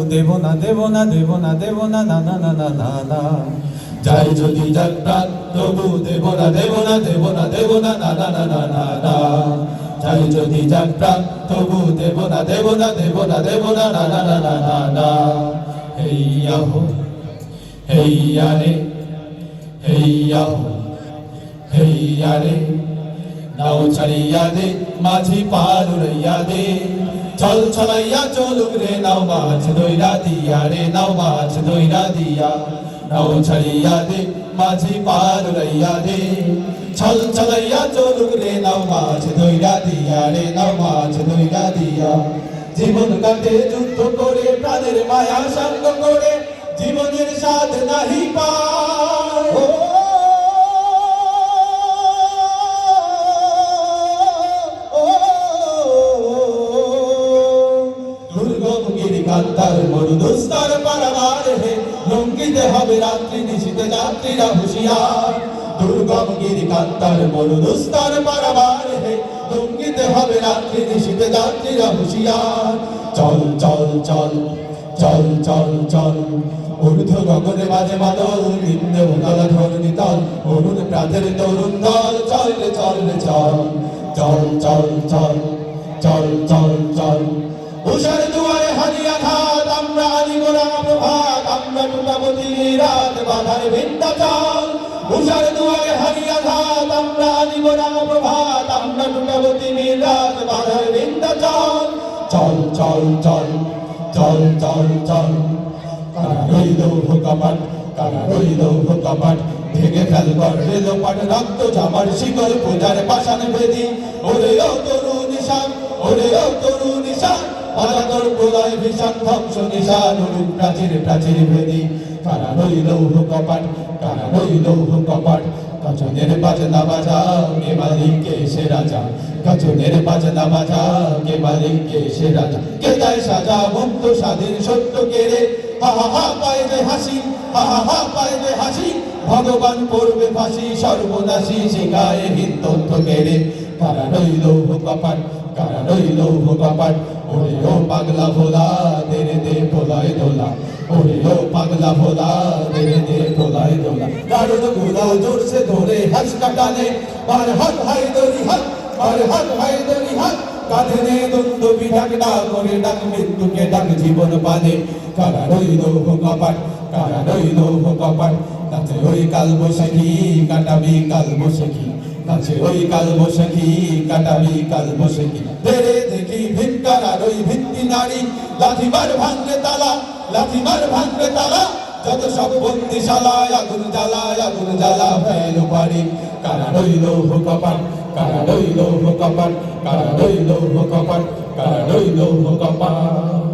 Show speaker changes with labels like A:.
A: দেব না দেব না দেব না দেব না না না না না না না যাই যদি যাক প্রাণ তবু দেব না দেব না দেব না দেব না না না না না না না যাই যদি যাক প্রাণ তবু দেব না দেব না দেব না দেব না না না না না না না হেইয়া হো হেইয়া রে হেইয়া হো হেইয়া রে নাও ছাড়িয়া দে মাঝি পার উড়াইয়া দে চল ছলাইয়া চলুক রে নাও মাছ দইরা দিয়া রে নাও মাছ দইরা দিয়া নাও ছাড়িয়া দে মাঝি পার উড়াইয়া দে চল ছলাইয়া চলুক রে নাও মাছ দইরা দিয়া রে নাও মাছ দইরা দিয়া জীবন কাটে যুদ্ধ করে প্রাণের মায়া সঙ্গ করে জীবনের স্বাদ নাহি পায় কান্তার মরু দুস্তর পারাবার হে লঙ্ঘিতে হবে রাত্রি নিশিতে যাত্রীরা হুঁশিয়ার দুর্গম গিরি কান্তার মরু দুস্তর পারাবার হে লঙ্ঘিতে হবে রাত্রি নিশিতে যাত্রীরা হুঁশিয়ার চল চল চল চল চল চল ঊর্ধ্ব গগনে মাঝে মাদল নিম্ন উতলা ধরণী তল অরুণ প্রাতের তরুণ দল চল রে চল রে চল চল চল চল চল চল চল উষার দুয়ারে হারিয়া ঘাত আমরা আনিব রাঙা প্রভাত আমরা টুটাবো দিলি রাত বাধার বিন্ধ্যাচল উষার দুয়ারে হারিয়া ঘাত আমরা আনিব রাঙা প্রভাত আমরা টুটাবো দিলি রাত বাধার বিন্ধ্যাচল চল চল চল চল চল চল কারা রইল ভোকাপাট কারা রইল ভোকাপাট ভেঙে ফেল গর্বে লোপাট রক্ত জামার শিকল পূজার পাষাণ বেদি ওরে ও তরু নিশান ওরে ও তরু নিশান আলাদর প্রলয় ভীষণ ধ্বংস নিশান উড়ুক প্রাচীর প্রাচীর ভেদি কারা রইল ভোকাপাট কারা রইল ভোকাপাট কাচনের বাজনা বাজা কে মালিককে সে রাজা কাচনের বাজনা বাজা কে মালিককে সে রাজা কে দেয় সাজা মুক্ত স্বাধীন সত্য কেড়ে হা হা হা পায় যে হাসি হা হা হা পায় যে হাসি ভগবান পড়বে ফাঁসি সর্বনাশী শিখায় হিত তথ্য কেড়ে কারা রইল ভোকাপাট কারা রইল ভোকাপাট ওরে ও পাগলা ভোলা দেরে দে ভোলায় দোলা ওরে ও পাগলা ভোলা দেরে দে ভোলায় দোলা দারুণ গোলা জোর সে ধরে হাস কাটানে মার হাত হায়দরি হাত মার হাত হায়দরি হাত কাঁধে নে দ্বন্দ্ব বিধাক ডাক করে ডাক মৃত্যুকে ডাক জীবন পানে কারা রইল ভোকাপাট কারা রইল ভোকাপাট কাছে ওই কাল বৈশাখী কাটাবি কাল বৈশাখী কাছে ওই কাল বৈশাখী কাটাবি কাল বৈশাখী ধীরে দেখি ভিক্ষারা ওই ভিত্তি নারী লাথিমার ভাঙলে তালা লাথিমার ভাঙলে তালা যত সব বন্দিশালায় আগুন জ্বালা ফেলো পারি কারা রইল ভোকাপাট কারা রইল ভোকাপাট কারা রইল ভোকাপাট কারা রইল ভোকাপাট